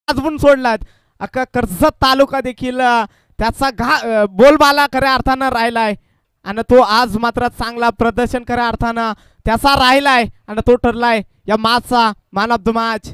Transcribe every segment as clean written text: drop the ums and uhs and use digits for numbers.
आजवून सोडलात. अख्खा कर्जत तालुका देखील त्याचा बोलबाला खऱ्या अर्थानं राहिलाय आणि तो आज मात्र चांगला प्रदर्शन खऱ्या अर्थानं त्याचा राहिलाय आणि तो ठरलाय या मॅचचा मॅन ऑफ द मॅच.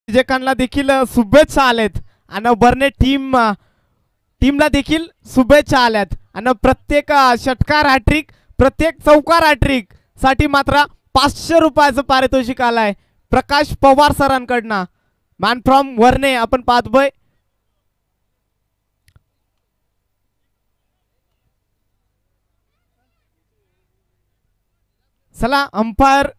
विजेकांना देखील शुभेच्छा आलेत आणि बर्ने टीमला देखील शुभेच्छा आल्यात आणि प्रत्येक षटकार हॅट्रिक प्रत्येक चौकार हॅट्रिक साठी मात्र 500 रुपयाचं पारितोषिक आलाय प्रकाश पवार सरांकडनं. मॅन फ्रॉम वर्णे आपण पाहतोय. चला अंपायर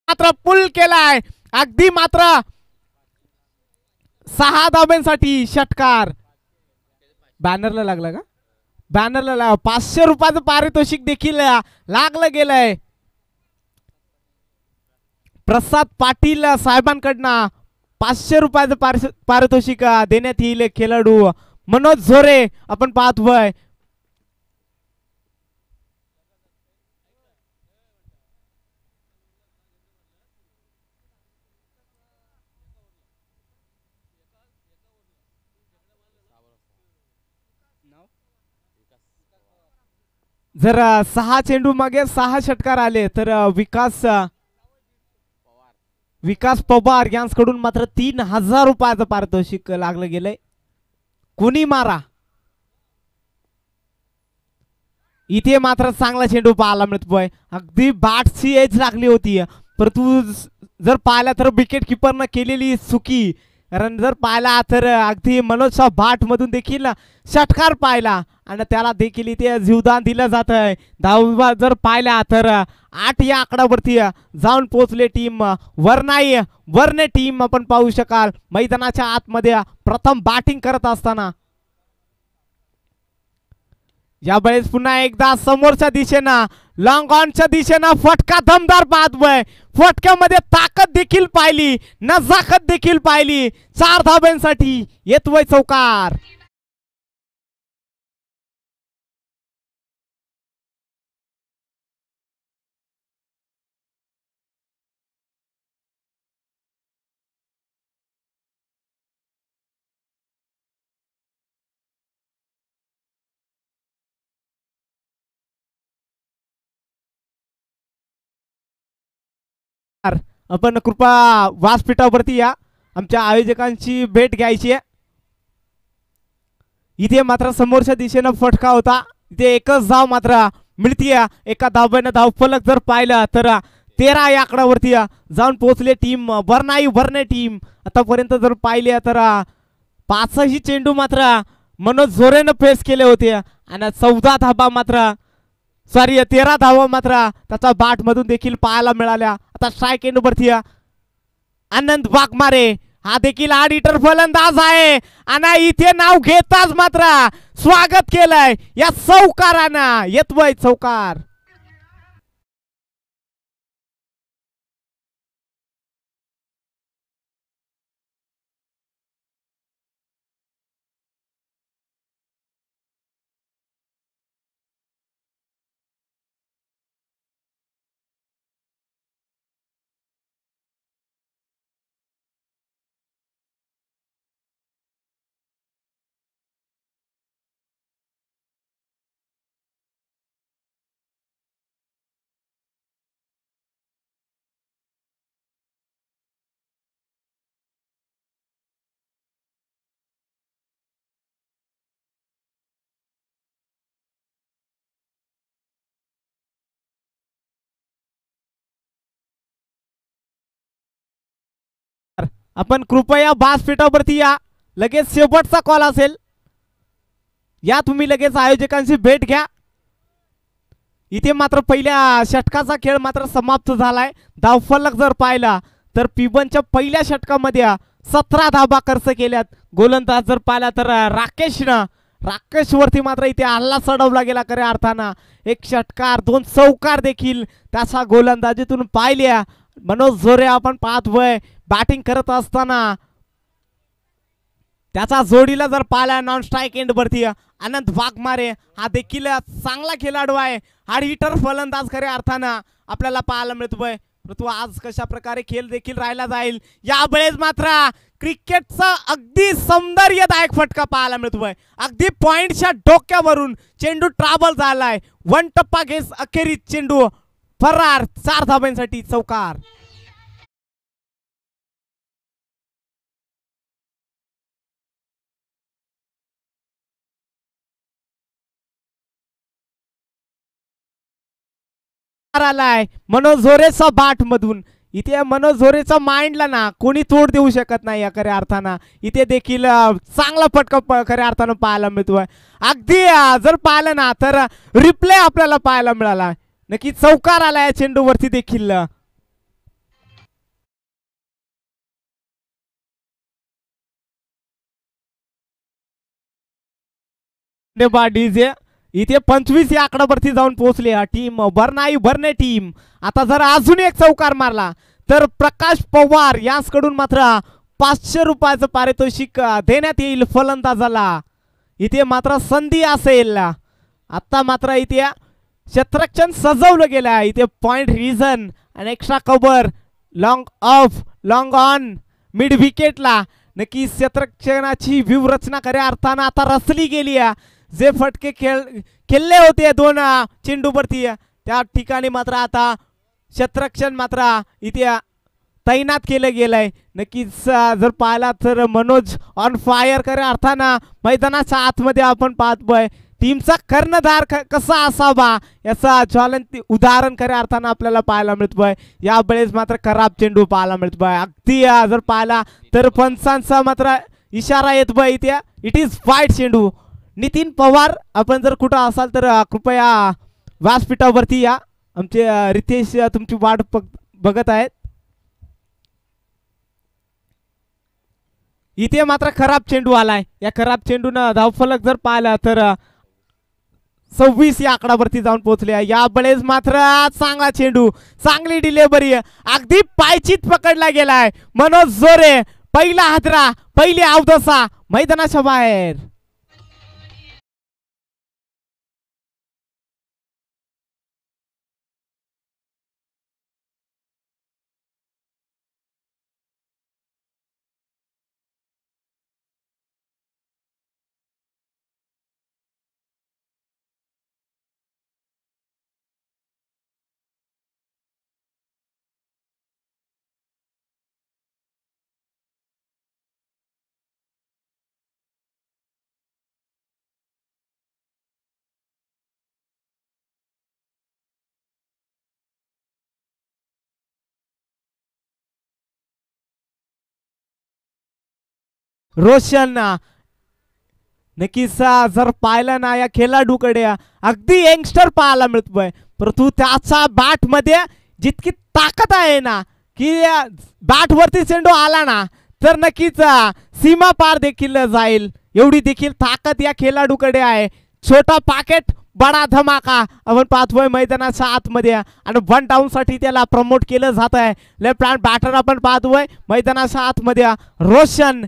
मात्र पुल केलाय अगदी मात्र 6 धाब्यांसाठी षटकार. बॅनरला लागला का? बॅनरला 500 रुपयाचं पारितोषिक देखील लागलं गेलंय. प्रसाद पाटील साहेबांकडनं 500 रुपयाचं पारितोषिक देण्यात येईल. खेळाडू मनोज झोरे आपण पाहतोय. जर 6 चेंडू मागे 6 षटकार आले तर विकास पवार यांच्याकडून मात्र 3000 रुपयाचं पारितोषिक लागलं गेलंय. कोणी मारा इथे मात्र चांगला चेंडू पाहायला मिळतोय. अगदी बॅटची एज लागली होती परंतु जर पाहिला तर विकेट किपरनं केलेली चुकी. कारण जर पाहिला तर अगदी मनोजच्या बाट मधून देखील षटकार पाहिला आणि त्याला देखील इथे जीवदान दिलं जात आहे. धावा जर पाहिला तर 8 या आकड्यावरती जाऊन पोहोचले टीम वर्णे टीम. आपण पाहू शकाल मैदानाच्या आतमध्ये प्रथम बॅटिंग करत असताना यावेळेस पुन्हा एकदा समोरच्या दिशेनं लॉंग ऑनच्या दिशेनं फटका दमदार पाहतोय. फटक्यामध्ये ताकद देखील पाहिली, नजाकत देखील पाहिली. 4 धाब्यांसाठी येतोय चौकार. आपण कृपा व्यासपीठावरती या, आमच्या आयोजकांची भेट घ्यायची आहे. इथे मात्र समोरच्या दिशेनं फटका होता. इथे एकच धाव मात्र मिळतीये. एका धाब्यानं धावफलक जर पाहिलं तर 13 या आकड्यावरती जाऊन पोहोचले टीम बरनाई टीम. आतापर्यंत जर पाहिले तर 5ही चेंडू मात्र मनोज झोरेनं फेस केले होते आणि 14 धाबा मात्र 13 धावा मात्र त्याचा बाट मधून देखील पाहायला मिळाल्या. आता स्ट्राईक एंड वरती आनंद वाघमारे हा देखील आडिटर फलंदाज आहे आणि इथे नाव घेताच मात्र स्वागत केलंय या चौकारानं. येतोय चौकार. आपण कृपया व्यासपीठावरती या. लगेच शेवटचा कॉल असेल. या तुम्ही लगेच आयोजकांची भेट घ्या. इथे मात्र पहिल्या षटकाचा खेळ मात्र समाप्त झालाय. धावफलक जर पाहिला तर पिबनच्या पहिल्या षटकामध्ये 17 धाबा खर्च केल्यात. गोलंदाज जर पाहिला तर राकेश वरती मात्र इथे हल्ला चढवला गेला खऱ्या अर्थानं. 1 षटकार 2 चौकार देखील त्याचा गोलंदाजीतून पाहिल्या. मनोज झोरे आपण पाहतोय बॅटिंग करत असताना त्याचा जोडीला जर पाहिला नॉन स्ट्राईक एंड वरती आनंद वाघमारे हा देखील चांगला खेळाडू आहे. हार्ड हिटर फलंदाज खऱ्या अर्थानं आपल्याला पाहायला मिळतोय. परंतु आज कशा प्रकारे खेळ देखील राहिला जाईल यावेळेस मात्र क्रिकेटचा अगदी सौंदर्यदायक फटका पाहायला मिळतोय. अगदी पॉइंटच्या डोक्यावरून चेंडू ट्रॅव्हल झालाय. 1 टप्पा घेस अखेरीत चेंडू फरार. 4 धाब्यांसाठी चौकार. आलाय मनोज झोरेचा बाट मधून. इथे मनोज झोरेचा माइंडला ना कोणी तोड देऊ शकत नाही या खऱ्या अर्थानं. इथे देखील चांगला फटका खऱ्या अर्थानं पाहायला मिळतोय. अगदी जर पाहिलं ना तर रिप्ले आपल्याला पाहायला मिळाला. नक्की चौकार आलाय चेंडूवरती देखील. डीजे इथे 25 या आकड्यावरती जाऊन पोहोचली टीम बरने टीम. आता जर अजून एक चौकार मारला तर प्रकाश पवार यांकडून मात्र 500 रुपयाचं पारितोषिक देण्यात येईल फलंदाजाला. इथे मात्र संधी असेल. आता मात्र इथे क्षेत्ररक्षण सजवलं गेलं आहे. इथे पॉइंट रिझन आणि extra cover long on mid विकेटला नक्की क्षेत्ररक्षणाची व्यूहरचना खऱ्या अर्थानं आता रचली गेली आहे. जे फटके खेळले होते 2 चेंडूवरती त्या ठिकाणी मात्र आता क्षेत्ररक्षण मात्र इथे तैनात केलं गेलंय. नक्कीच जर पाहिला तर मनोज ऑन फायर खऱ्या अर्थानं मैदानाच्या आतमध्ये आपण पाहतोय. टीमचा कर्णधार कसा असावा याचा ज्वलंत उदाहरण खऱ्या अर्थानं आपल्याला पाहायला मिळतोय. यावेळेस मात्र खराब चेंडू पाहायला मिळतोय. अगदी जर पाहिला तर पंचांचा मात्र इशारा येतोय इथे. इट इज वाईड चेंडू. नितीन पवार आपण जर कुठं असाल तर कृपया व्यासपीठावरती या. आमचे रितेश तुमची वाट बघत आहेत. इथे मात्र खराब चेंडू आलाय. या खराब चेंडून धावफलक जर पाहिला तर 26 या आकडावरती जाऊन पोहोचले. यावेळेस मात्र चांगला चेंडू, चांगली डिलिव्हरी, अगदी पायचीत पकडला गेलाय. मनोज जोरे पहिला हादरा, पहिली अवदसा मैदानाच्या बाहेर. रोशन नक्कीच जर पाहिलं ना या खेळाडूकडे अगदी यंगस्टर पाहायला मिळतोय, परंतु त्याच्या बॅट मध्ये जितकी ताकद आहे ना की बॅट वरती चेंडू आला ना तर नक्कीच सीमा पार देखील जाईल, एवढी देखील ताकद या खेळाडूकडे आहे. छोटा पॅकेट बडा धमाका आपण पाहतोय मैदानाच्या आतमध्ये आणि 1 डाऊन साठी त्याला प्रमोट केलं जात आहे. लेफ्ट हँड बॅटर आपण पाहतोय मैदानाच्या आतमध्ये. रोशन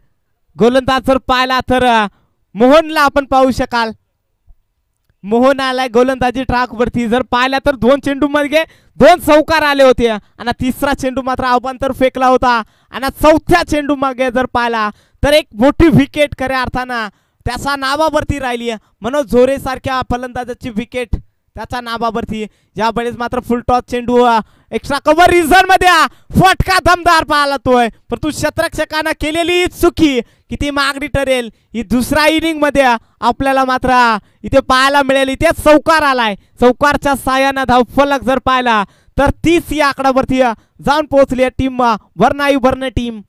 गोलंदाज जर पाहिला तर मोहनला आपण पाहू शकाल. मोहन आलाय गोलंदाजी ट्रॅक वरती. जर पाहिला तर 2 चेंडू मध्ये 2 चौकार आले होते आणि तिसरा चेंडू मात्र अवांतर फेकला होता. आणि चौथ्या चेंडू मागे जर पाहिला तर एक मोठी विकेट खऱ्या अर्थानं त्याच्या नावावरती राहिली. मनोज झोरे सारख्या फलंदाजाची विकेट त्याच्या नावावरती. यावेळेस मात्र फुल टॉस चेंडू एक्स्ट्रा कव्हर रिझन मध्ये फटका दमदार पाहायला तोय, परंतु क्षेत्ररक्षकानं केलेली चुकी किती मागणी ठरेल ही दुसऱ्या इनिंग मध्ये आपल्याला मात्र इथे पाहायला मिळेल. इथे चौकार आलाय, चौकारच्या साह्यानं धावफलक जर पाहिला तर 30 या आकडावरती जाऊन पोहोचली टीम वर्णायू बर्ने टीम.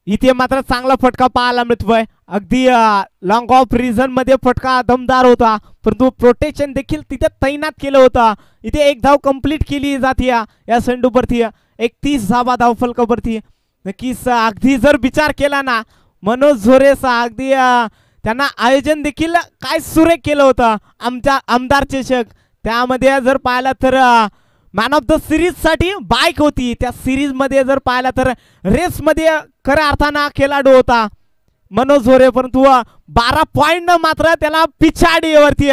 इथे मात्र चांगला फटका पाहायला मिळतोय. अगदी लॉंग ऑफ रिझन मध्ये फटका दमदार होता, परंतु प्रोटेक्शन देखील तिथे तैनात केलं होतं. इथे एक धाव कंप्लीट केली जाते या चेंडूवरती. 31 धावा धावफलकावरती. नक्कीच अगदी जर विचार केला ना मनोज झोरेचा अगदी त्यांना आयोजन देखील काय सुरेख केलं होतं आमच्या आमदार चषक. त्यामध्ये जर पाहिला तर मॅन ऑफ द सिरीज साठी बाईक होती. त्या सिरीज मध्ये जर पाहिला तर रेस मध्ये खऱ्या अर्थानं खेळाडू होता मनोज झोरे, परंतु 12 पॉइंट मात्र त्याला पिछाडीवरती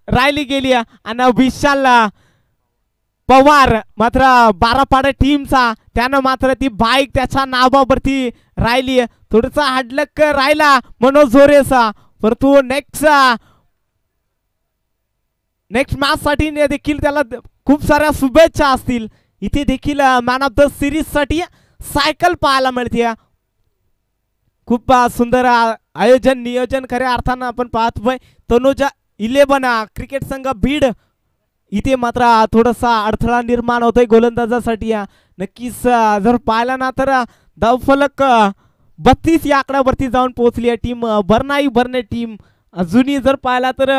राहिली गेली. आणि विशाल पवार मात्र 12 पाडे टीमचा त्यानं मात्र ती बाईक त्याच्या नावावरती राहिली. थोडसा हाडलक राहिला मनोज झोरेचा, परंतु नेक्स्ट मॅच साठी देखील त्याला खूप साऱ्या शुभेच्छा असतील. इथे देखील मॅन ऑफ द सिरीज साठी सायकल पाहायला मिळते. खूप सुंदर आयोजन नियोजन खऱ्या अर्थानं आपण पाहतोय. तनुजा 11 क्रिकेट संघ बीड इथे मात्र थोडासा अडथळा निर्माण होतोय गोलंदाजासाठी. नक्कीच जर पाहिला ना तर धावफलक 32 या आकड्यावरती जाऊन पोहोचली आहे टीम वर्णायू बर्ने टीम. अजूनही जर पाहिला तर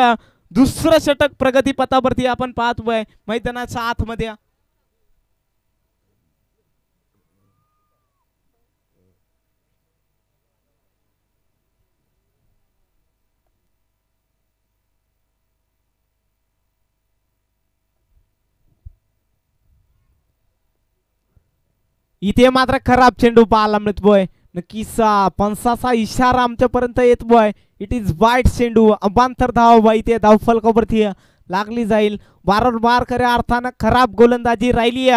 दुसरं षटक प्रगतीपथावरती आपण पाहतोय मैदानाच्या आतमध्ये. इथे मात्र खराब चेंडू पाहायला मिळतोय. नक्कीच पंचाचा इशारा आमच्यापर्यंत येतोय. इट इज वाईट चेंडू. अबांतर धाव इथे धावफलकावरती लागली जाईल. वारंवार खऱ्या अर्थानं खराब गोलंदाजी राहिली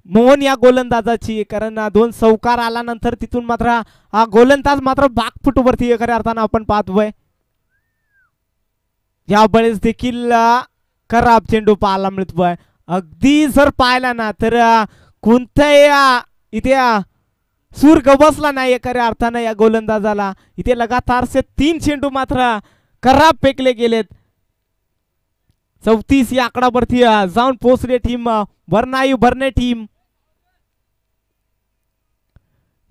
मोहन या गोलंदाजाची, कारण 2 चौकार आल्यानंतर तिथून मात्र हा गोलंदाज मात्र बागफुटवरती खऱ्या अर्थानं आपण पाहतोय. यावेळेस देखील खराब चेंडू पाहायला मिळतोय. अगदी जर पाहिला ना तर कोणत्याही इथे सूर गवसला नाही खऱ्या अर्थानं या गोलंदाजाला. इथे लगातारचे 3 चेंडू मात्र खराब फेकले गेलेत. 34 या आकडावरती जाऊन पोहोचले टीम वर्णायू बर्ने टीम.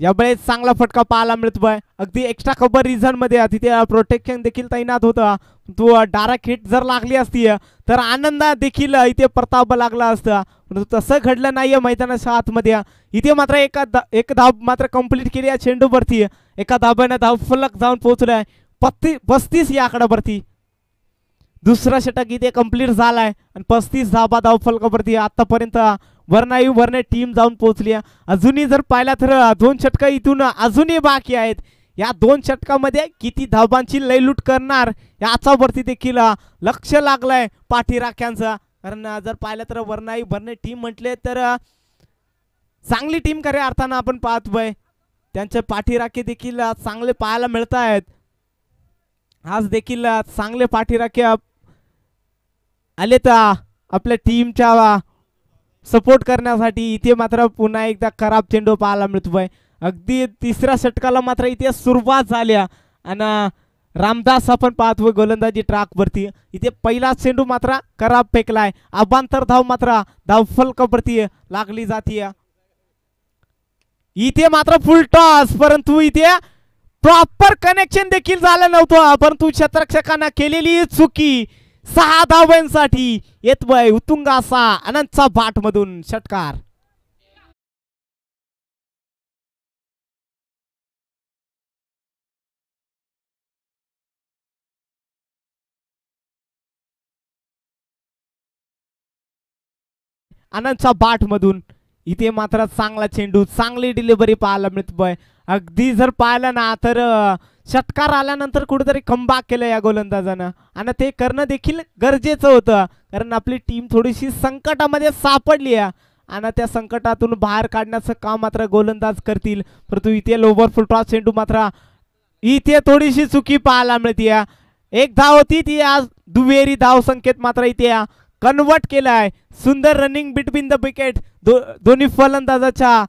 यावेळेस चांगला फटका पाहायला मिळतोय. अगदी एक्स्ट्रा कव्हर रिझन मध्ये तिथे प्रोटेक्शन देखील तैनात होतं. तू डायरेक्ट हिट जर लागली असती तर आनंद देखील इथे परतावा लागला असता. तसं घडलं नाहीये मैदानाच्या आतमध्ये. इथे मात्र एक धाव मात्र कंप्लीट केली या चेंडूवरती. एका धाब्याने धाव फलक जाऊन पोहोचलाय 35 या आकड्यावरती. दुसरा षटक इथे कंप्लीट झालाय आणि 35 धाबा धाव फलकावरती आतापर्यंत वरने टीम जाऊन पोहोचली. अजूनही जर पाहिला तर 2 षटक इथून अजूनही बाकी आहेत. या 2 षटकामध्ये किती धाबांची लयलूट करणार याच्यावरती देखील लक्ष लागलंय पाठीराख्यांचं. कारण जर पाहिलं तर वरने टीम म्हटले तर चांगली टीम खऱ्या अर्थानं आपण पाहतोय. त्यांचे पाठीराखे देखील चांगले पाहायला मिळत आहेत. आज देखील चांगले पाठीराखे आले तर आपल्या टीमच्या सपोर्ट करण्यासाठी. इथे मात्र पुन्हा एकदा खराब चेंडू पाहायला मिळतोय. अगदी तिसऱ्या षटकाला मात्र इथे सुरुवात झाल्या आणि रामदास आपण पाहतोय गोलंदाजी ट्रॅकवरती. इथे पहिला चेंडू मात्र खराब फेकलाय. अबांतर धाव मात्र धाव फलकावरती लागली जाते. इथे मात्र फुल टॉस, परंतु इथे प्रॉपर कनेक्शन देखील झालं नव्हतं. परंतु क्षेत्ररक्षकांना केलेली चुकी. 6 धावांसाठी येतोय उत्तुंग असा अनंतचा बाट मधून षटकार. आनंदच्या बाट मधून इथे मात्र चांगला चेंडू, चांगली डिलिव्हरी पाहायला मिळतोय. अगदी जर पाहिलं ना तर षटकार आल्यानंतर कुठेतरी कमबॅक केलं या गोलंदाजानं आणि ते करणं देखील गरजेचं होतं. कारण आपली टीम थोडीशी संकटामध्ये सापडली आहे आणि त्या संकटातून बाहेर काढण्याचं काम मात्र गोलंदाज करतील. परंतु इथे लोवर फुल टॉस चेंडू मात्र इथे थोडीशी चुकी पाहायला मिळते. एक धाव होती ती आज दुहेरी धाव संकेत मात्र इथे कन्वर्ट केलाय. सुंदर रनिंग बिटवीन द विकेट दोन्ही फलंदाजाच्या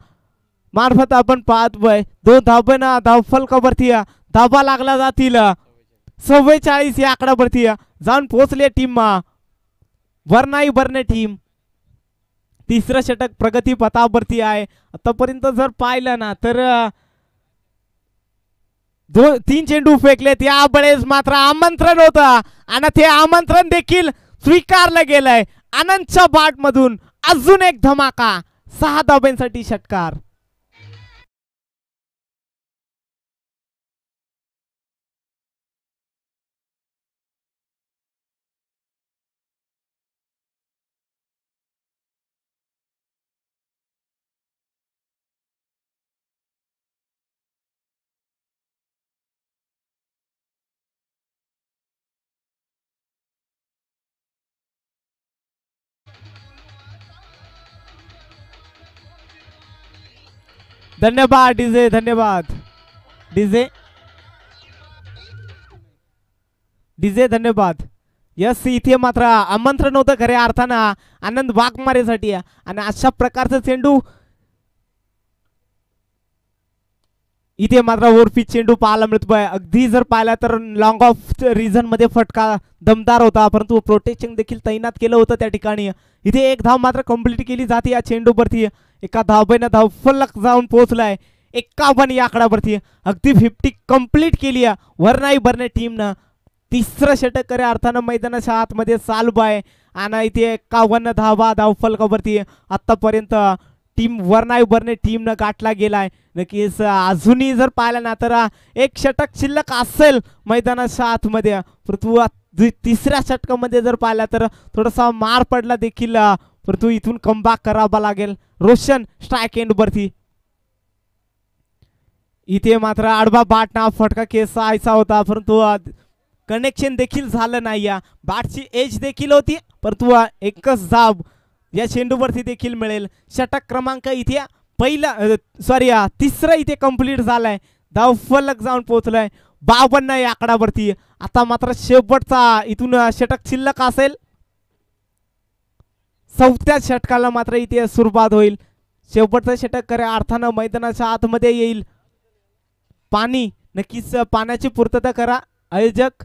मार्फत आपण पाहतोय. 2 धाब्याना धाव फलकावरती धाबा लागला जातील. 44 या आकड्यावरती जाऊन पोहोचले टीम वरने टीम. तिसरं षटक प्रगती पथावरती आहे. आतापर्यंत जर पाहिलं ना तर 3 चेंडू फेकले. त्यावेळेस मात्र आमंत्रण होतं आणि ते आमंत्रण देखील स्वीकारलं गेलंय. आनंदच्या बाट मधून अजून एक धमाका. 6 धाब्यांसाठी षटकार. धन्यवाद डीजे, धन्यवाद डीजे, डीजे धन्यवाद. यस, इथे मात्र आमंत्रण होतं खऱ्या अर्थानं आनंद वाघमारेसाठी आणि अशा प्रकारचं चेंडू इथे मात्र ओरफी चेंडू पाहायला मिळतोय. अगदी जर पाहिला तर लॉंग ऑफ रिझन मध्ये फटका दमदार होता, परंतु प्रोटेक्शन देखील तैनात केलं होतं त्या ठिकाणी. इथे एक धाव मात्र कंप्लीट केली जाते या चेंडूवरती. एका धावेनं धाव फलक जाऊन पोहोचलाय 51 या आकड्यावरती. अगदी 50 कंप्लीट केली वरने टीमनं. तिसरं षटक खऱ्या अर्थानं मैदानाच्या आतमध्ये चालू आहे आणि इथे 51 धावा धाव फलकावरती आतापर्यंत टीम वरने टीमनं गाठला गेलाय. नक्कीच अजूनही जर पाहिलं ना तर एक षटक शिल्लक असेल मैदानाच्या आतमध्ये. परंतु तिसऱ्या षटकामध्ये जर पाहिला तर थोडासा मार पडला देखील, परंतु इथून कमबॅक करावा लागेल. रोशन स्ट्राइक एंड वरती. इथे मात्र आडवा बाटना फटका केसायचा होता, परंतु कनेक्शन देखील झालं नाही. बॅटची एज देखील होती, परंतु एकच धाव या चेंडूवरती देखील मिळेल. षटक क्रमांक इथे तिसरं इथे कंप्लीट झालाय. धाव फलक जाऊन पोहोचलाय 52 या आकड्यावरती. आता मात्र शेवटचा इथून षटक शिल्लक असेल. 4थ्या षटकाला मात्र इथे सुरुवात होईल. शेवटचं षटक खऱ्या अर्थानं मैदानाच्या आतमध्ये येईल. पाणी, नक्कीच पाण्याची पूर्तता करा आयोजक.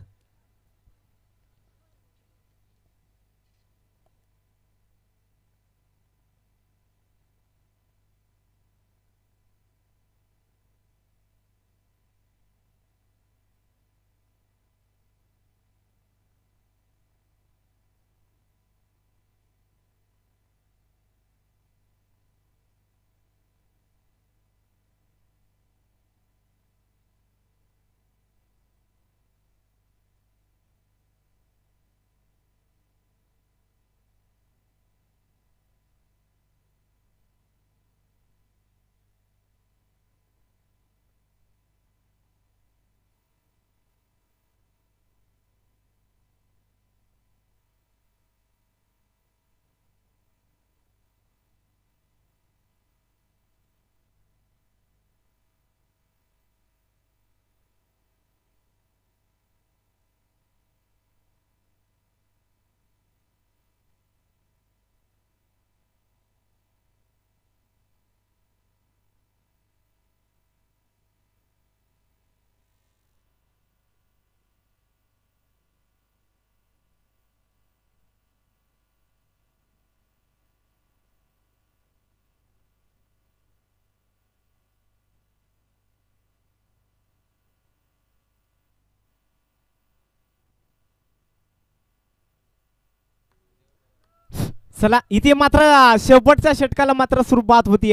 चला इथे मात्र शेवटच्या षटकाला मात्र सुरुवात होती.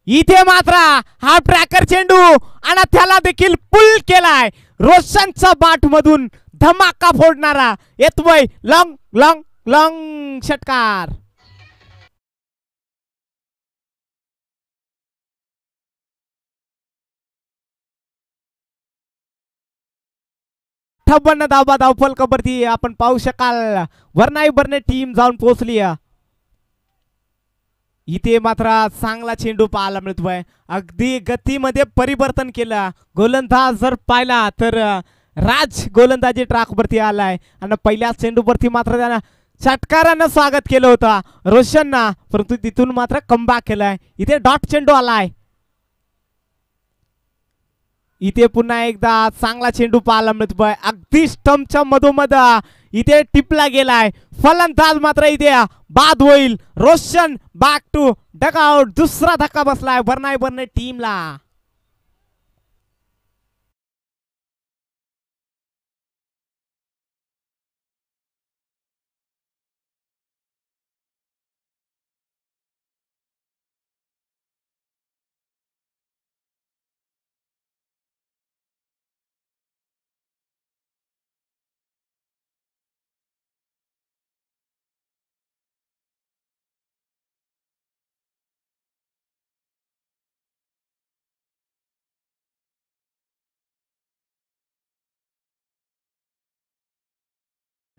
इथे मात्र हा ट्रॅकर चेंडू आणि त्याला देखील पुल केलाय. रोशनच्या बाट मधून धमाका फोडणारा येतोय लॉंग लॉंग लॉंग षटकार. ठब्बन धावा धावफलकावरती आपण पाहू शकाल वर्णाई बर्ने टीम जाऊन पोहोचली. इथे मात्र चांगला चेंडू पाहायला मिळतोय. अगदी गतीमध्ये परिवर्तन केलं. गोलंदाज जर पाहिला तर राज गोलंदाजी ट्रॅकवरती आलाय आणि पहिल्या चेंडूवरती मात्र त्यानं षटकारानं स्वागत केलं होतं रोशनना, परंतु तिथून मात्र कमबॅक केलाय. इथे डॉट चेंडू आलाय. इथे पुन्हा एकदा चांगला चेंडू पाहायला मिळतोय. अगदी स्टंपच्या मधोमध इथे टिपला गेलाय. फलंदाज मात्र इथे बाद होईल. Roshan back to dugout. दुसरा धक्का बसलाय वर्णाई बर्ने टीमला.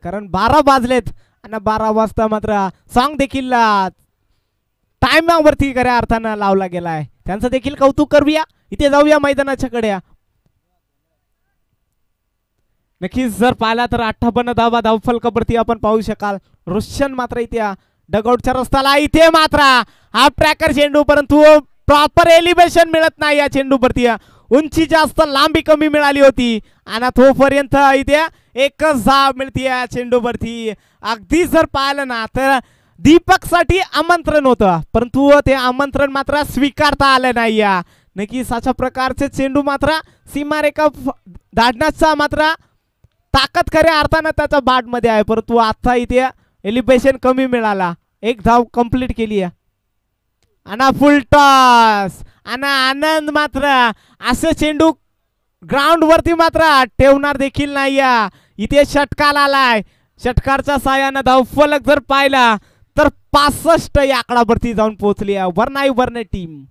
कारण 12 वाजलेत आणि 12 वाजता मात्र सॉन्ग देखील टाइमावरती खऱ्या अर्थानं लावला गेलाय. त्यांचं देखील कौतुक करूया. इथे जाऊया मैदानाच्या कडे. नक्कीच जर पाहिला तर 58 धावा धावफलकावरती आपण पाहू शकाल. रोशन मात्र इथे डगआउटच्या रस्त्याला. इथे मात्र हा ट्रॅकर चेंडू, परंतु प्रॉपर एलिव्हेशन मिळत नाही या चेंडूवरती. उंची जास्त लांबी कमी मिळाली होती आणि तोपर्यंत इथे एकच धाव मिळते या चेंडूवरती. अगदी जर पाहिलं ना तर दीपक साठी आमंत्रण होतं, परंतु ते आमंत्रण मात्र स्वीकारता आलं नाही. नक्कीच अशा प्रकारचे चेंडू मात्र सीमारेखा दाडण्याचा मात्र ताकद खऱ्या अर्थानं त्याच्या बाट मध्ये आहे, परंतु आता इथे एलिव्हेशन कमी मिळाला. एक धाव कंप्लीट केली आहे आणि फुल टॉस आणि आनंद मात्र असं चेंडू ग्राउंड वरती मात्र ठेवणार देखील नाही. इथे षटकार आलाय. षटकारच्या साहाय्याने धावफलक जर पाहिला तर 65 या आकडावरती जाऊन पोहोचली आहे वर्णाई बर्ने टीम.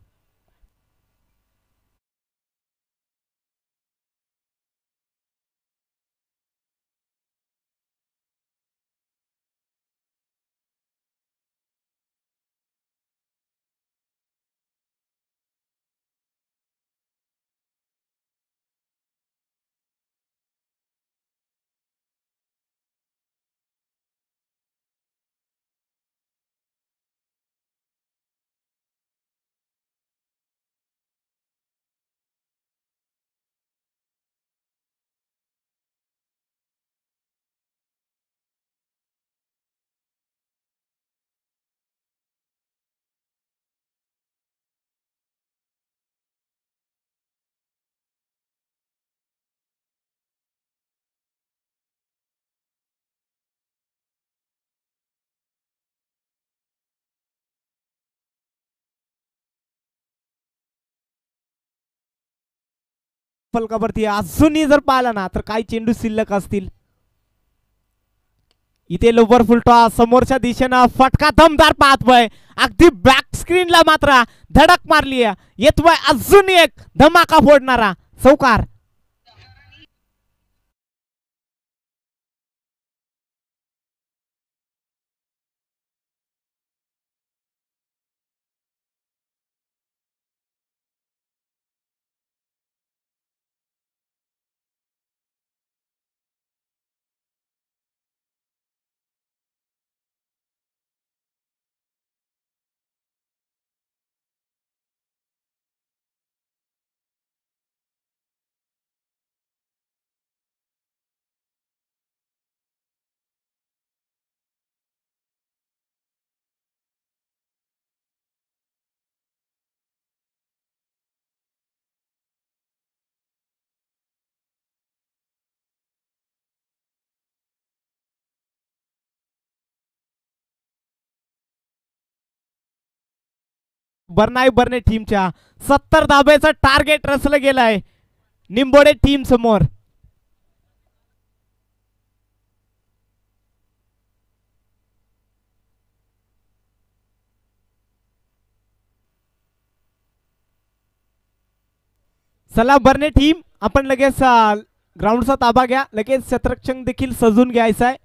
फलकावरती अजूनही जर पाहिला ना तर काही चेंडू शिल्लक असतील. इथे लोवर फुल टॉस समोरच्या दिशेनं फटका दमदार पाहतोय. अगदी बॅक स्क्रीनला मात्र धडक मारली. येतोय अजून एक धमाका फोडणारा चौकार. बरनाई बर्ने टीमच्या 70 धाब्याचं टार्गेट रचलं गेलंय निंबोडे टीम समोर. चला बर्ने टीम आपण लगेच ग्राउंडचा ताबा घ्या. लगेच क्षेत्ररक्षण देखील सजून घ्यायचं आहे.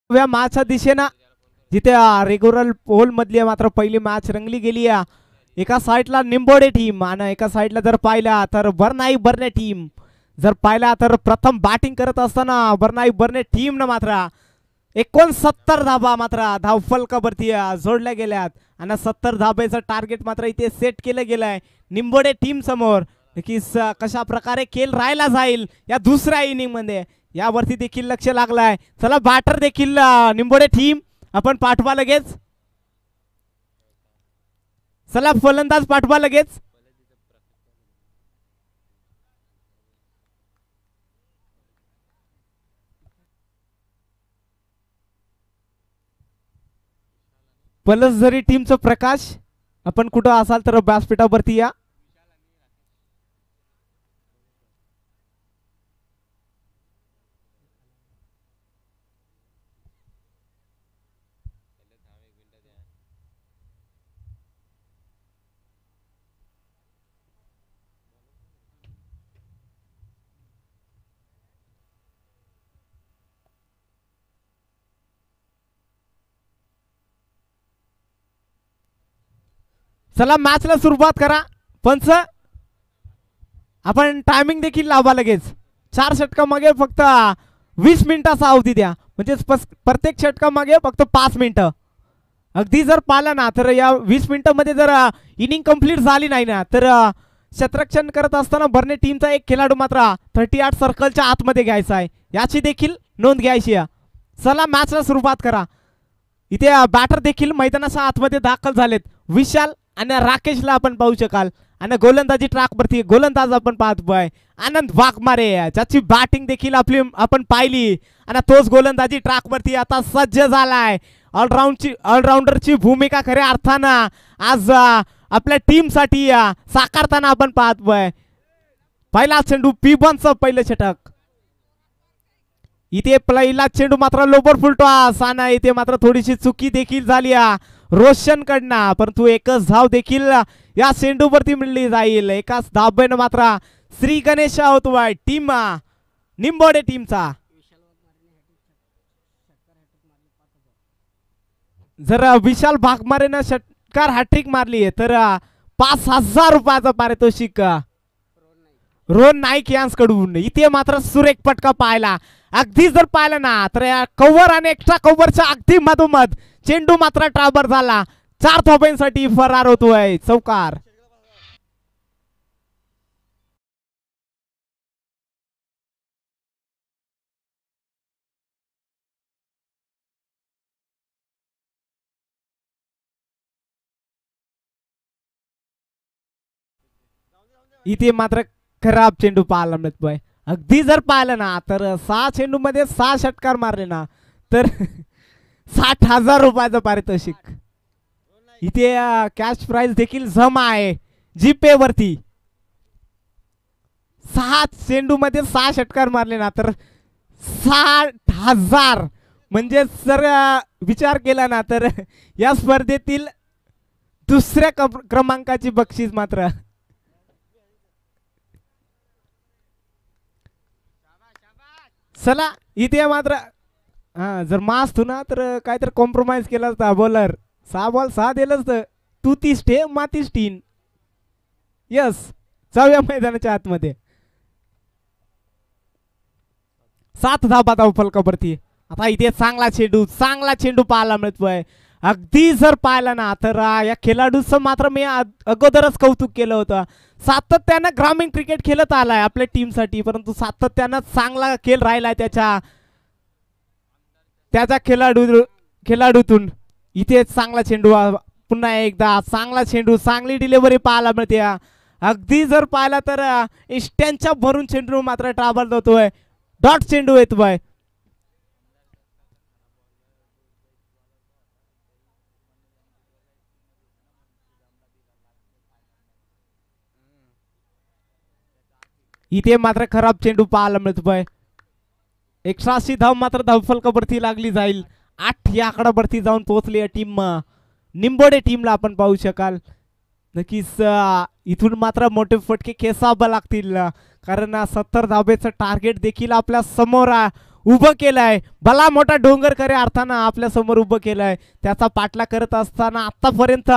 मॅचच्या दिशेनं जिथे रेग्युलर पोल मधली मात्र पहिली मॅच रंगली गेली आहे. एका साईडला निंबोडे टीम आणि एका साईडला जर पाहिला तर बरनाई बर्ने टीम. जर पाहिला तर प्रथम बॅटिंग करत असताना बरनाई बर्ने टीम न मात्र 69 धाबा मात्र धावफलकावरती जोडल्या गेल्यात आणि 70 धाब्याचं टार्गेट मात्र इथे सेट केलं गेलंय निंबोडे टीम समोर. की कशा प्रकारे खेळ राहायला जाईल या दुसऱ्या इनिंग मध्ये यावरती देखील लक्ष लागलाय. चला बॅटर देखील निंबोडे टीम आपण पाठवा लगेच. चला फलंदाज पाठवा लगेच. पलसझरी टीमचं प्रकाश आपण कुठं असाल तर व्यासपीठावरती या. चला मॅचला सुरुवात करा. पंच आपण टायमिंग देखील लावा लगेच. 4 षटकामागे फक्त 20 मिनिटाचा अवधी द्या. म्हणजे प्रत्येक षटकामागे फक्त 5 मिनिटं. अगदी जर पाहिलं ना तर या 20 मिनिटांमध्ये जर इनिंग कंप्लीट झाली नाही ना तर क्षेत्ररक्षण करत असताना बर्ने टीमचा एक खेळाडू मात्र 38 सर्कलच्या आतमध्ये घ्यायचा आहे. याची देखील नोंद घ्यायची आहे. चला मॅचला सुरुवात करा. इथे बॅटर देखील मैदानाच्या आतमध्ये दाखल झालेत. विशाल आणि राकेशला आपण पाहू शकाल. आणि गोलंदाजी ट्रॅकवरती गोलंदाज आपण पाहतोय आनंद वाघमारे, ज्याची बॅटिंग देखील आपण पाहिली. आणि तोच गोलंदाजी ट्रॅकवरती आता सज्ज झालाय. ऑलराऊंडरची भूमिका खऱ्या अर्थानं आज आपल्या टीमसाठी साकारताना आपण पाहतोय. पहिला चेंडू पिबनचं पहिलं षटक. इथे पहिला चेंडू मात्र लोबर फुलटॉस आणि इथे मात्र थोडीशी चुकी देखील झाली रोशन कडनं. परंतु एकच धाव देखील या चेंडूवरती मिळली जाईल. एकाच धाब्यानं मात्र श्री गणेश होतोय टीम निंबोडे टीमचा. जर विशाल भागमारेनं षटकार हॅट्रिक मारली तर 5000 रुपयाचं पारितोषिक रोहन नाईक यांकडून. इथे मात्र सुरेख फटका पाहिला. अगदी जर पाहिलं ना तर या कव्हर आणि एक्स्ट्रा कव्हरच्या अगदी मधोमध चेंडू मात्र ट्राबर झाला. 4 धाब्यांसाठी फरार होतोय चौकार. इथे मात्र खराब चेंडू पाहायला मिळतोय. अगदी जर पाहिलं ना तर 6 चेंडू मध्ये 6 षटकार मारले ना तर 60,000 रुपयाचं पारितोषिक. इथे कॅश प्राइज देखील जमा आहे जीपे वरती. 6 चेंडू मध्ये 6 षटकार मारले ना तर 60,000 म्हणजे जर विचार केला ना तर या स्पर्धेतील दुसऱ्या क्रमांकाची बक्षीस मात्र. चला इथे मात्र जर मास तू ना तर काहीतरी कॉम्प्रोमाइज केला असता बॉलर. 6 बॉल 6 दिलं असतं. तू 30 ठे मा 30 टीन. यस जाऊया मैदानाच्या आतमध्ये. 7 धाबा धाव फलकावरती. आता इथे चांगला चेंडू पाहायला मिळतोय. अगदी जर पाहिला ना तर या खेळाडूचं मात्र मी अगोदरच कौतुक केलं होतं. सातत्यानं ग्रामीण क्रिकेट खेळत आलाय आपल्या टीमसाठी, परंतु सातत्यानं चांगला खेळ राहिलाय त्याच्या खेळाडूतून. इथे चांगला चेंडू, पुन्हा एकदा चांगला चेंडू, चांगली डिलिव्हरी पाहायला मिळते. अगदी जर पाहिला तर इष्ट्यांच्या भरून चेंडू मात्र ट्राबल होतोय. डॉट चेंडू येतोय. इथे मात्र खराब चेंडू पाहायला मिळतोय. 180 धाव मात्र धावफलकावरती लागली जाईल. 8 या आकडावरती जाऊन पोहोचली टीम निंबोडे टीमला आपण पाहू शकाल. नक्कीच इथून मात्र मोठे फटके खेचावे लागतील, कारण 70 धावेचं टार्गेट देखील आपल्या समोर उभं केलंय. भला मोठा डोंगर खऱ्या अर्थानं आपल्या समोर उभं केलंय. त्याचा पाठला करत असताना आतापर्यंत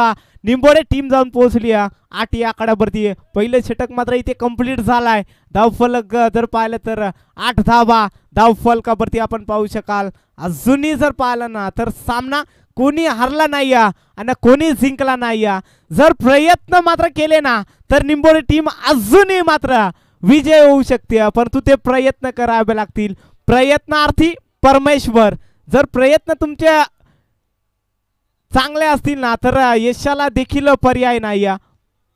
निंबोडे टीम जाऊन पोहोचली 8 या आकड्यावरती. पहिलं षटक मात्र इथे कंप्लीट झालाय. धावफलक जर पाहिलं तर 8 धावा धावफलकावरती आपण पाहू शकाल. अजूनही जर पाहिलं ना तर सामना कोणी हारला नाही आणि कोणी जिंकला नाही. जर प्रयत्न मात्र केले ना तर निंबोडे टीम अजूनही मात्र विजय होऊ शकते, परंतु ते प्रयत्न करावे लागतील. प्रयत्नार्थी परमेश्वर. जर प्रयत्न तुमचे चांगले असतील ना तर यशाला देखील पर्याय नाही,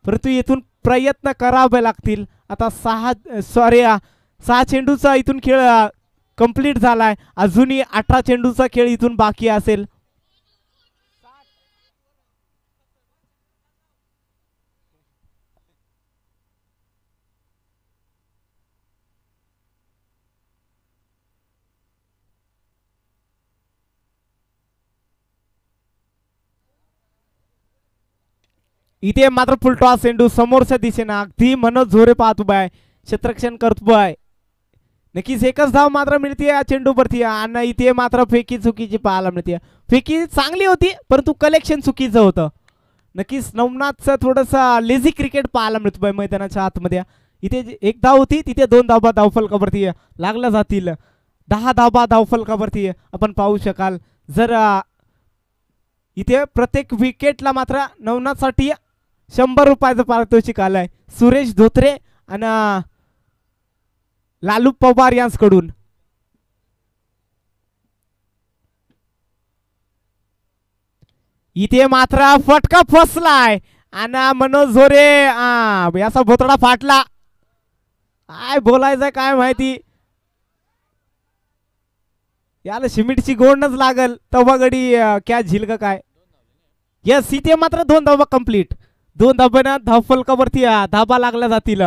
परंतु इथून प्रयत्न करावे लागतील. आता 6 चेंडूचा इथून खेळ कंप्लीट झालाय. अजूनही 18 चेंडूचा खेळ इथून बाकी असेल. इथे मात्र फुलटॉस चेंडू समोरच्या दिशेनं अगदी मनोज झोरे पाहतोय, क्षेत्ररक्षण करतोय. नक्कीच एकच धाव मात्र मिळते या चेंडूवरती आणि इथे मात्र फेकी चुकीची पाहायला मिळते. फेकी चांगली होती परंतु कलेक्शन चुकीचं होतं. नक्कीच नवनाथचं थोडंसं लेझी क्रिकेट पाहायला मिळतोय मैदानाच्या आतमध्ये. इथे 1 धाव होती, तिथे 2 धावा धावफलकावरती लागल्या जातील. 10 धावा धावफलकावरती आपण पाहू शकाल. जर इथे प्रत्येक विकेटला मात्र नवनाथसाठी 100 रुपयाचं पारितोषिक आलंय सुरेश धोत्रे आणि लालू पवार यांच्याकडून. इथे मात्र फटका फसलाय आणि मनोज झोरे याचा भोतडा फाटला. काय बोलायचं काय माहिती, याला सिमेंटची गोडच लागल तेव्हा गडी क्या झिल का काय. यस इथे मात्र 2 धावा कंप्लीट. 2 धाब्यानं धावफलकावरती धाबा लागल्या जातील.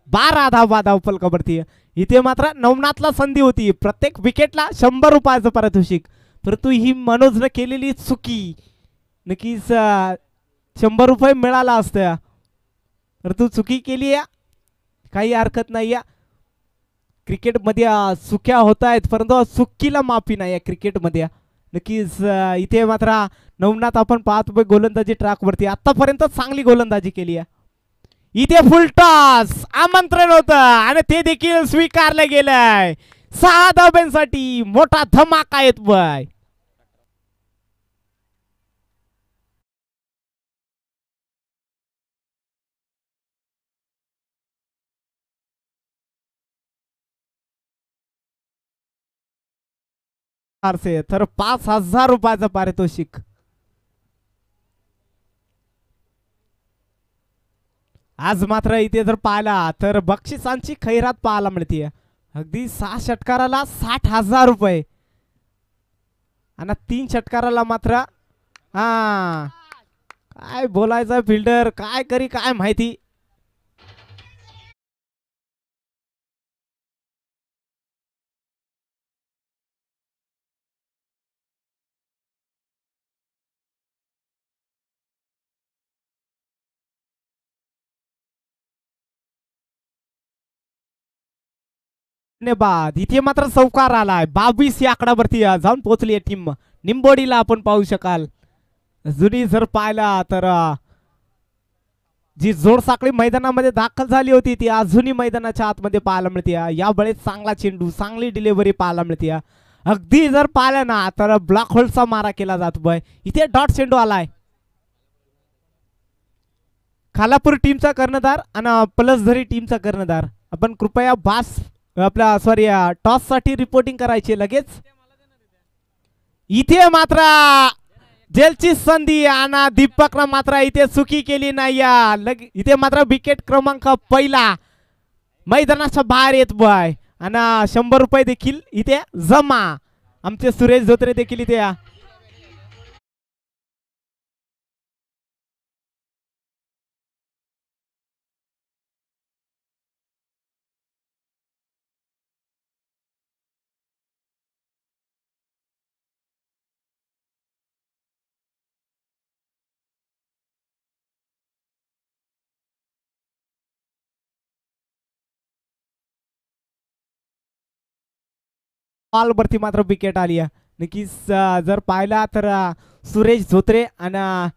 12 धावा धावफलकावरती. इथे मात्र नवनाथला संधी होती, प्रत्येक विकेटला 100 रुपयाचं पारितोषिक, परंतु ही मनोजनं केलेली चुकी. नक्कीच 100 रुपये मिळाला असतं, परंतु चुकी केली आहे, काही हरकत नाही. क्रिकेटमध्ये चुक्या होत आहेत परंतु चुकीला माफी नाही क्रिकेटमध्ये. नक्कीच इथे मात्र नवनाथ आपण पाहतो गोलंदाजी ट्रॅकवरती आतापर्यंत चांगली गोलंदाजी केली आहे. इथे फुल टॉस आमंत्रण होतं आणि ते देखील स्वीकारलं गेलंय. 6 धाब्यांसाठी मोठा धमाका येतोय. तर 5,000 रुपयाचं पारितोषिक. आज मात्र इथे जर पाहिला तर बक्षिसांची खैरात पाहायला मिळते. अगदी 6 षटकाराला 60,000 रुपये आणि 3 षटकाराला मात्र काय बोलायचं फिल्डर काय करी काय माहिती. धन्यवाद. इथे मात्र चौकार आलाय 22 या आकडावरती जाऊन पोहोचली टीम निंबोडीला. आपण पाहू शकाल जुनी जर पाहिला तर जी जोडसाखळी मैदानामध्ये दाखल झाली होती ती अजूनही मैदानाच्या आतमध्ये पाहायला मिळते. या वेळेस चांगला चेंडू चांगली डिलिव्हरी पाहायला मिळते. अगदी जर पाहिलं ना तर ब्लॅक होलचा मारा केला जातो. इथे डॉट चेंडू आलाय. खालापूर टीमचा कर्णधार आणि पलसधरी टीमचा कर्णधार आपण कृपया बास आपला सॉरी टॉस साठी रिपोर्टिंग करायची लगेच. इथे मात्र जेलची संधी आणि दीपकला मात्र इथे चुकी केली नाही. इथे मात्र विकेट क्रमांक पहिला मैदानाच्या बाहेर येत बाय आणि 100 रुपये देखील इथे जमा. आमचे सुरेश धोत्रे देखील इथे बॉल वरती मात्र विकेट आली आहे. नक्कीच जर पाहिला तर सुरेश धोत्रे आणि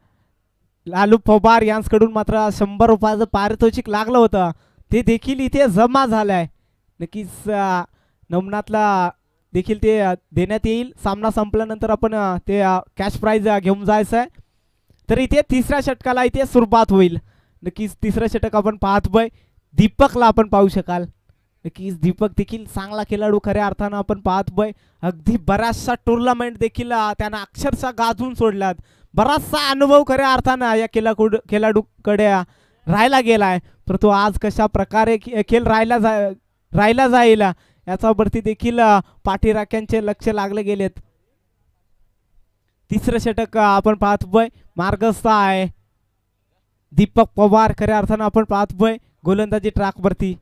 लालू पवार यांच्याकडून मात्र 100 रुपयाचं पारितोषिक लागलं होतं ते देखील इथे जमा झालंय. नक्कीच नमनाथला देखील ते देण्यात येईल. सामना संपल्यानंतर आपण ते कॅश प्राइज घेऊन जायचं आहे. तर इथे तिसऱ्या षटकाला इथे सुरुवात होईल. नक्कीच तिसरं षटक आपण पाहतोय. दीपकला आपण पाहू शकाल. नक्कीच दीपक देखील चांगला खेळाडू खऱ्या अर्थानं आपण पाहतोय. अगदी बऱ्याचशा टुर्नामेंट देखील त्यानं अक्षरशः गाजवून सोडल्यात. बराचसा अनुभव खऱ्या अर्थानं या खेळाडूकडे राहायला गेलाय. परंतु आज कशा प्रकारे खेळ राहिला जाईल याच्यावरती देखील पाठीराख्यांचे लक्ष लागले गेलेत. तिसरं षटक आपण पाहतोय. मार्गस्थ आहे दीपक पवार खऱ्या अर्थानं आपण पाहतोय गोलंदाजी ट्रॅक वरती.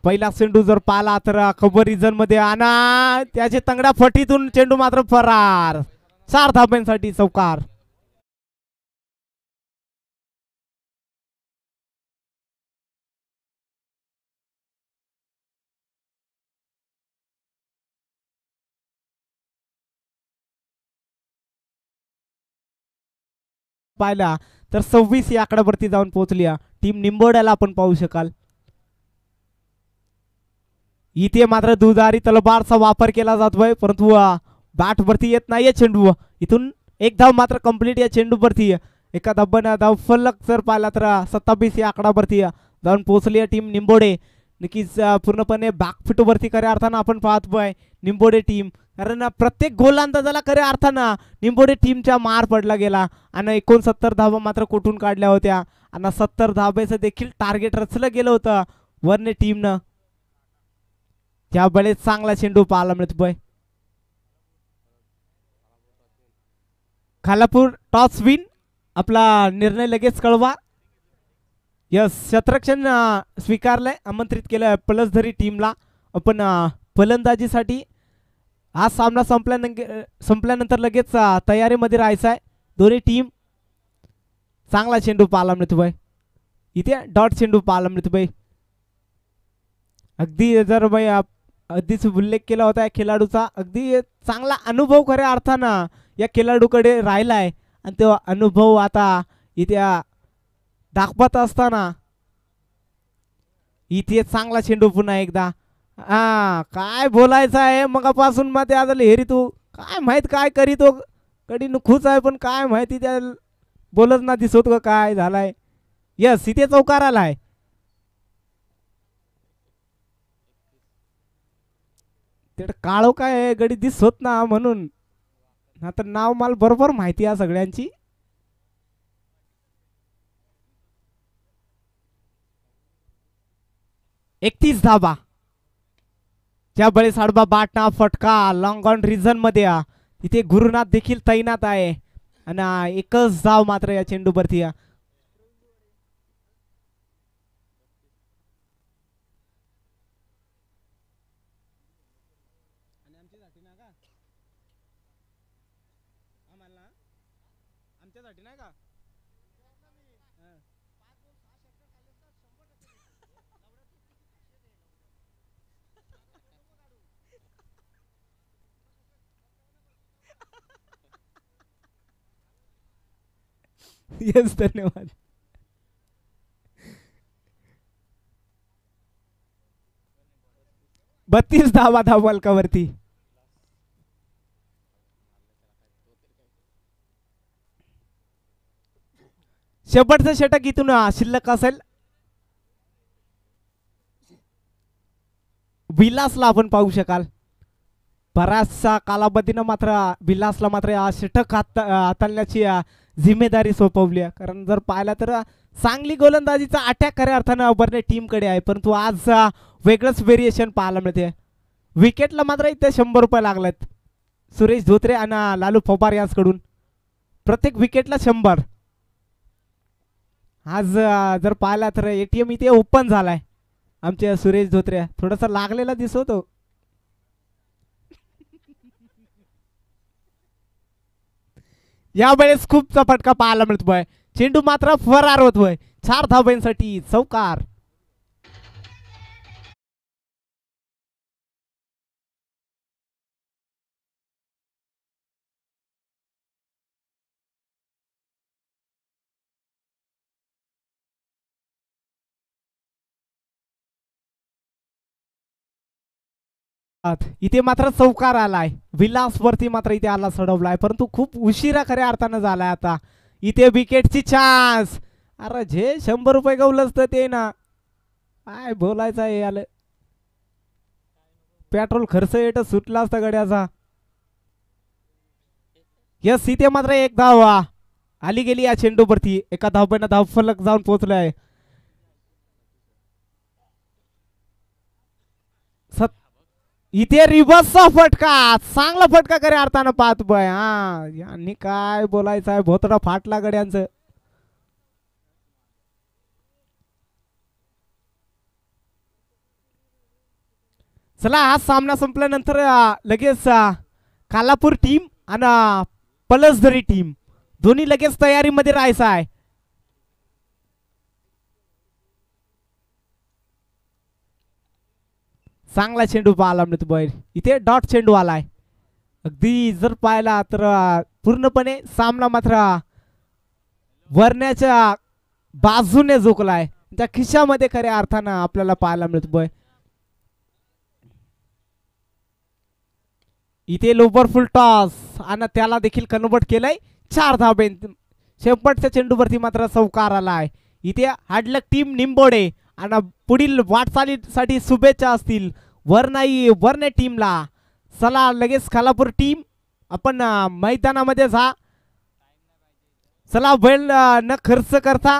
पहिला चेंडू जर पाला तर खबर रिजन मध्ये आणा त्याचे तंगड्या फटीतून चेंडू मात्र फरार. 4 धाब्यांसाठी चौकार. पाहिला तर 26 या आकड्यावरती जाऊन पोहोचली टीम निंबोड्याला आपण पाहू शकाल. इथे मात्र दुधारी तलवारचा वापर केला जातोय परंतु बॅट वरती येत नाहीये चेंडू. इथून एक धाव मात्र कंप्लीट या चेंडू वरती. एका धाब्यानं धाव फलक जर पाहिला तर 27 या आकडावरती जाऊन पोहोचली आहे टीम निंबोडे. नक्कीच पूर्णपणे बॅकफुट वरती खऱ्या अर्थानं आपण पाहतोय निंबोडे टीम. कारण प्रत्येक गोलंदाजाला खऱ्या अर्थानं निंबोडे टीमच्या मार पडला गेला आणि 69 धावा मात्र कोठून काढल्या होत्या आणि 70 धाब्याचं देखील टार्गेट रचलं गेलं होतं वरने टीमनं. त्यावेळेस चांगला चेंडू पाहायला मिळतोय. Khalapur toss win. आपला निर्णय लगेच कळवा. यस शतरक्षण स्वीकारलंय आमंत्रित केलं पलसधरी टीमला. आपण फलंदाजीसाठी हा सामना संपल्यानंतर लगेच तयारीमध्ये राहायचं आहे. दोन्ही टीम. चांगला चेंडू पाहायला मिळतोय. इथे डॉट चेंडू पाहायला मिळतोय. अगदी जर अगदीच उल्लेख केला होता या खेळाडूचा. अगदी चांगला अनुभव खऱ्या अर्थानं या खेळाडूकडे राहिलाय आणि तो अनुभव आता इथे दाखवत असताना इथे चांगला चेंडू पुन्हा एकदा. काय बोलायचं आहे मगापासून मध्ये आता हेरी तू काय माहित काय करीतो कडी नुखूच आहे पण काय माहिती त्या बोलत ना दिसत का काय झालाय. यस इथे चौकार आलाय. ते काळो काय गडी दिसत ना म्हणून आता नाव मला बरोबर माहिती आहे सगळ्यांची. एकतीस धाबा ज्या बळी साडबा बाटना फटका लॉंग ऑन रिझन मध्ये इथे गुरुनाथ देखील तैनात आहे आणि एकच धाव मात्र या चेंडूवरती येस धन्यवाद. बत्तीस धावा धाव बलकावरती. शेवटचं षटक इथून शिल्लक असेल. विलासला आपण पाहू शकाल बराचसा कालावधीनं मात्र विलासला मात्र षटक हाताळण्याची जिम्मेदारी सोपवली आहे. कारण जर पाहिला तर चांगली गोलंदाजीचा अटॅक खऱ्या अर्थानं बर्ने टीमकडे आहे, परंतु आज वेगळंच व्हेरिएशन पाहायला मिळते. विकेटला मात्र इथे 100 रुपये लागलेत सुरेश धोत्रे आणि लालू पवार यांच्याकडून. प्रत्येक विकेटला 100. आज जर पाहिला तर ATM इथे ओपन झालाय. आमचे सुरेश धोत्रे थोडासा लागलेला दिसतो. यावेळेस खूप फटका पाहायला मिळतोय. चेंडू मात्र फरार होतोय. 4 धावांसाठी चौकार. इथे मात्र चौकार आलाय. विलास वरती मात्र इथे आला चढवलाय, परंतु खूप उशिरा खऱ्या अर्थानं झालाय. आता इथे विकेटची चान्स. अरे जे 100 रुपये गवलं असतं ते ना काय बोलायचं आहे. आलं पेट्रोल खर्च येत सुटला असता गड्याचा. यस इथे मात्र एक धाव आली गेली या चेंडूवरती. एका धावपैना धाव फलक जाऊन पोहोचलाय. इथे रिव्हर्सचा फटका. चांगला फटका खऱ्या अर्थानं पाहतोय. हा यांनी काय बोलायचं आहे. भोतडा फाटला गड्यांचं. चला हा सामना संपल्यानंतर लगेच कालापूर टीम आणि पलसदरी टीम दोन्ही लगेच तयारीमध्ये राहायचं आहे. चांगला चेंडू पाहायला मिळतो बाहेर. इथे डॉट चेंडू आलाय. अगदी जर पाहिला तर पूर्णपणे सामना मात्र वरण्याच्या बाजूने झोकलाय. त्या खिशामध्ये खऱ्या अर्थानं आपल्याला पाहायला मिळतोय. इथे लोबर फुल टॉस आणि त्याला देखील कन्वर्ट केलंय. 4 धाबे. शेवटच्या चेंडूवरती मात्र चौकार आलाय. इथे हाडलक टीम निंबोडे आणि पुढील वाटचालीसाठी शुभेच्छा असतील वरने टीमला. चला लगेच खालापूर टीम आपण मैदानामध्ये जा. चला वेळ न खर्च करता